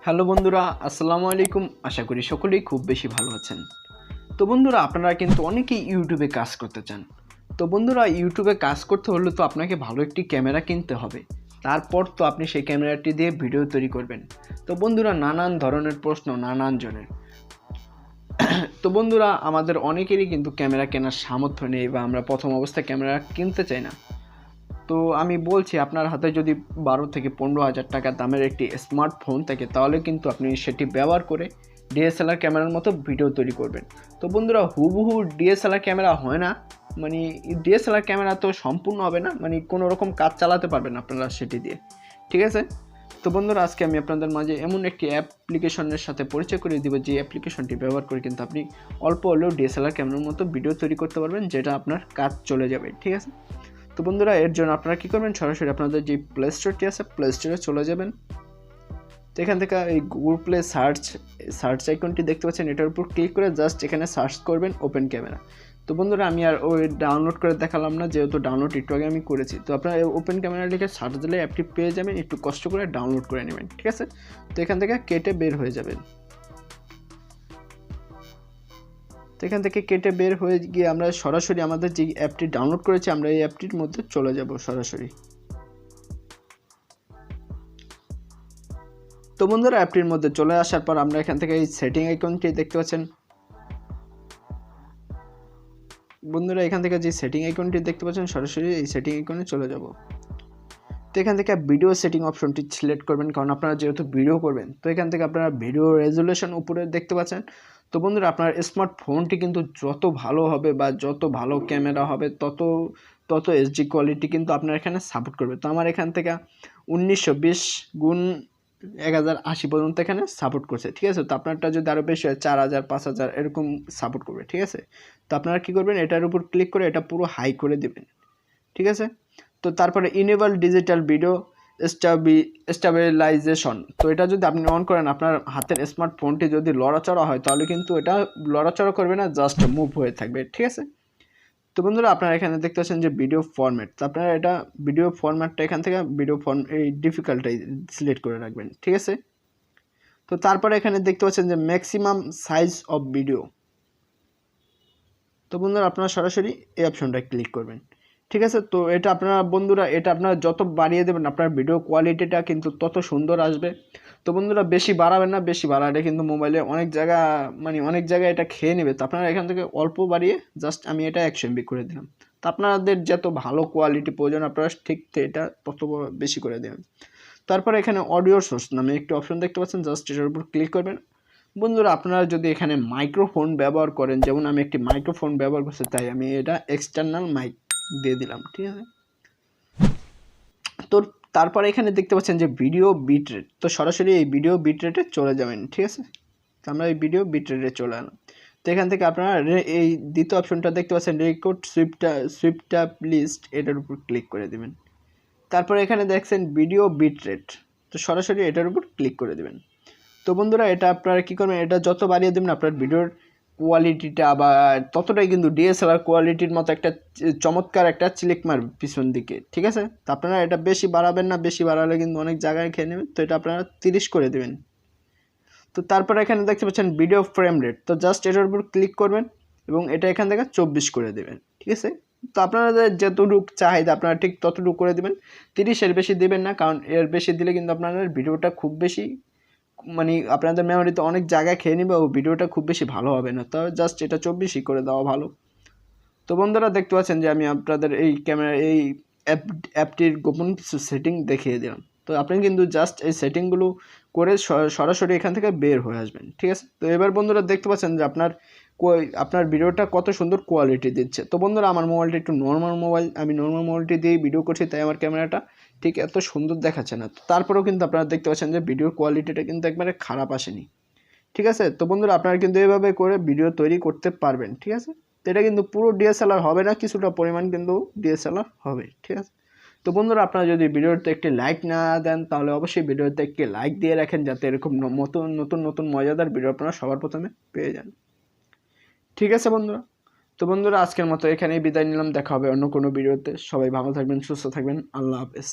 Hello বন্ধুরা, আসসালামু আলাইকুম। আশা করি সকলেই খুব বেশি ভালো আছেন। তো বন্ধুরা, আপনারা কিন্তু অনেকেই ইউটিউবে কাজ করতে চান। তো বন্ধুরা, ইউটিউবে কাজ করতে হলে তো আপনাকে ভালো একটি ক্যামেরা কিনতে হবে। তারপর তো আপনি সেই ক্যামেরাটি দিয়ে ভিডিও তৈরি করবেন। তো বন্ধুরা, নানান ধরনের প্রশ্ন নানান জনের। তো বন্ধুরা, আমাদের অনেকেরই কিন্তু ক্যামেরা কেনার সামর্থ্য নেই বা আমরা প্রথম অবস্থায় ক্যামেরা কিনতে চাই না। তো আমি বলছি, আপনার হাতে যদি 12 থেকে 15,000 টাকা দামের একটি স্মার্টফোন থাকে, তাহলে কিন্তু আপনি সেটি ব্যবহার করে ডিএসএলআর ক্যামেরার মতো ভিডিও তৈরি করবেন। তো বন্ধুরা, হুবহু ডিএসএলআর ক্যামেরা হয় না, মানে ডিএসএলআর ক্যামেরা তো সম্পূর্ণ হবে না, মানে কোনো রকম কাজ চালাতে পারবেন আপনারা সেটি দিয়ে, ঠিক আছে। তো বন্ধুরা, আজকে আমি আপনাদের মাঝে এমন একটি অ্যাপ্লিকেশনের সাথে পরিচয় করিয়ে দিব, যে অ্যাপ্লিকেশনটি ব্যবহার করে কিন্তু আপনি অল্প হলেও ডিএসএলআর ক্যামেরার মতো ভিডিও তৈরি করতে পারবেন, যেটা আপনার কাজ চলে যাবে, ঠিক আছে। তো বন্ধুরা, এর জন্য আপনারা কী করবেন, সরাসরি আপনাদের যে প্লে স্টোরটি আছে প্লে স্টোরে চলে যাবেন। তো এখান থেকে এই গুগল প্লে সার্চ আইকনটি দেখতে পাচ্ছেন, এটার উপর ক্লিক করে জাস্ট এখানে সার্চ করবেন ওপেন ক্যামেরা। তো বন্ধুরা, আমি আর ওই ডাউনলোড করে দেখালাম না, যেহেতু ডাউনলোড একটু আগে আমি করেছি। তো আপনারা ওপেন ক্যামেরা লিখে সার্চ দিলে অ্যাপটি পেয়ে যাবেন, একটু কষ্ট করে ডাউনলোড করে নেবেন, ঠিক আছে। তো এখান থেকে কেটে বের হয়ে যাবেন। তো এখান থেকে কেটে বের হয়ে গিয়ে আমরা সরাসরি আমাদের যে অ্যাপটি ডাউনলোড করেছি, আমরা এই অ্যাপটির মধ্যে চলে যাব সরাসরি। তো বন্ধুরা, অ্যাপটির মধ্যে চলে আসার পর আমরা এখান থেকে এই সেটিং আইকনটি দেখতে পাচ্ছেন। বন্ধুরা, এখান থেকে যে সেটিং আইকনটি দেখতে পাচ্ছেন, সরাসরি এই সেটিং আইকনে চলে যাব। তো এখান থেকে ভিডিও সেটিং অপশনটি সিলেক্ট করবেন, কারণ আপনারা যেহেতু ভিডিও করবেন। তো এখান থেকে আপনারা ভিডিও রেজুলেশন উপরে দেখতে পাচ্ছেন। তো বন্ধুরা, আপনার স্মার্টফোনটি কিন্তু যত ভালো হবে বা যত ভালো ক্যামেরা হবে, তত এইচডি কোয়ালিটি কিন্তু আপনার এখানে সাপোর্ট করবে। তো আমার এখান থেকে 1920x1080 পর্যন্ত এখানে সাপোর্ট করছে, ঠিক আছে। তো আপনারটা যদি আরও বেশি হয়, 4000 5000 এরকম সাপোর্ট করবে, ঠিক আছে। তো আপনারা কী করবেন, এটার উপর ক্লিক করে এটা পুরো হাই করে দেবেন, ঠিক আছে। তো তারপরে ইনেবল ডিজিটাল ভিডিও স্টেবিলাইজেশন, তো এটা যদি আপনি অন করেন, আপনার হাতের স্মার্টফোনটি যদি লড়াচড়া হয়, তাহলে কিন্তু এটা লড়াচড়া করবে না, জাস্ট মুভ হয়ে থাকবে, ঠিক আছে। তো বন্ধুরা, আপনারা এখানে দেখতে পাচ্ছেন যে ভিডিও ফরম্যাট। তো আপনারা এটা ভিডিও ফরম্যাটটা এখান থেকে এই ডিফিকাল্টটাই সিলেক্ট করে রাখবেন, ঠিক আছে। তো তারপরে এখানে দেখতে পাচ্ছেন যে ম্যাক্সিমাম সাইজ অফ ভিডিও। তো বন্ধুরা, আপনারা সরাসরি এই অপশনটায় ক্লিক করবেন, ঠিক আছে। তো এটা আপনারা বন্ধুরা, এটা আপনারা যত বাড়িয়ে দেবেন, আপনার ভিডিও কোয়ালিটিটা কিন্তু তত সুন্দর আসবে। তো বন্ধুরা, বেশি বাড়াবেন না, বেশি বাড়ালে কিন্তু মোবাইলে অনেক জায়গায় এটা খেয়ে নেবে। তো আপনারা এখান থেকে অল্প বাড়িয়ে জাস্ট আমি এটা 100 MB করে দিলাম। তো আপনাদের যত ভালো কোয়ালিটি প্রয়োজন, আপনারা ঠিক এটা তত বেশি করে দেবেন। তারপরে এখানে অডিও সোর্স নামে একটি অপশন দেখতে পাচ্ছেন, জাস্ট এটার উপর ক্লিক করবেন। বন্ধুরা, আপনারা যদি এখানে মাইক্রোফোন ব্যবহার করেন, যেমন আমি একটি মাইক্রোফোন ব্যবহার করছি, তাই আমি এটা এক্সটার্নাল মাইক দিয়ে দিলাম, ঠিক আছে। তো তারপরে এখানে দেখতে পাচ্ছেন যে ভিডিও বিট রেট। তো সরাসরি এই ভিডিও বিট রেটে চলে যাবেন, ঠিক আছে। তো আমরা এই ভিডিও বিট রেটে চলে এলাম। তো এখান থেকে আপনারা এই দ্বিতীয় অপশনটা দেখতে পাচ্ছেন, রেকর্ড সুইফট আপ লিস্ট, এটার উপর ক্লিক করে দেবেন। তারপরে এখানে দেখছেন ভিডিও বিট রেট, তো সরাসরি এটার উপর ক্লিক করে দেবেন। তো বন্ধুরা, এটা আপনারা কী করবেন, এটা যত বাড়িয়ে দেবেন, আপনার ভিডিওর কোয়ালিটিটা আবার ততটাই কিন্তু ডিএসএলআর কোয়ালিটির মতো একটা চমৎকার একটা চিলিক মারবে পিছন দিকে, ঠিক আছে। তো আপনারা এটা বেশি বাড়াবেন না, বেশি বাড়ালে কিন্তু অনেক জায়গায় খেয়ে নেবেন। তো এটা আপনারা 30 করে দেবেন। তো তারপরে এখানে দেখতে পাচ্ছেন ভিডিও ফ্রেম রেট, তো জাস্ট এটার উপর ক্লিক করবেন এবং এটা এখান থেকে 24 করে দেবেন, ঠিক আছে। তো আপনাদের যতটুকু চাহিদা আপনারা ঠিক ততটুকু করে দেবেন, 30-এর বেশি দেবেন না, কারণ এর বেশি দিলে কিন্তু আপনাদের ভিডিওটা খুব বেশি আপনাদের মেমোরিতে অনেক জায়গায় খেয়ে নেবে ও ভিডিওটা খুব বেশি ভালো হবে না। তো জাস্ট এটা 24ই করে দেওয়া ভালো। তো বন্ধুরা, দেখতে পাচ্ছেন যে আমি আপনাদের এই অ্যাপটির গোপন কিছু সেটিং দেখিয়ে দিলাম। তো আপনি কিন্তু জাস্ট এই সেটিংগুলো করে সরাসরি এখান থেকে বের হয়ে আসবেন, ঠিক আছে। তো এবার বন্ধুরা, দেখতে পাচ্ছেন যে আপনার ভিডিওটা কত সুন্দর কোয়ালিটি দিচ্ছে। তো বন্ধুরা, আমার মোবাইলটা একটু নর্মাল মোবাইল, আমি নর্মাল মোবাইলটি দিয়েই ভিডিও করছি, তাই আমার ক্যামেরাটা ঠিক এত সুন্দর দেখাচ্ছে না। তারপরেও কিন্তু আপনারা দেখতে পাচ্ছেন যে ভিডিওর কোয়ালিটিটা কিন্তু একবারে খারাপ আসেনি, ঠিক আছে। তো বন্ধুরা, আপনারা কিন্তু এইভাবে করে ভিডিও তৈরি করতে পারবেন, ঠিক আছে। তো এটা কিন্তু পুরো ডিএসএলআর হবে না, কিছুটা পরিমাণ কিন্তু ডিএসএলআর হবে, ঠিক আছে। তো বন্ধুরা, আপনারা যদি ভিডিওতে একটি লাইক না দেন, তাহলে অবশ্যই ভিডিওতে একটি লাইক দিয়ে রাখেন, যাতে এরকম নতুন মজাদার ভিডিও আপনারা সবার প্রথমে পেয়ে যান, ঠিক আছে বন্ধুরা। তো বন্ধুরা, আজকের মতো এখানেই বিদায় নিলাম, দেখা হবে অন্য কোনো ভিডিওতে। সবাই ভালো থাকবেন, সুস্থ থাকবেন, আল্লাহ হাফেজ।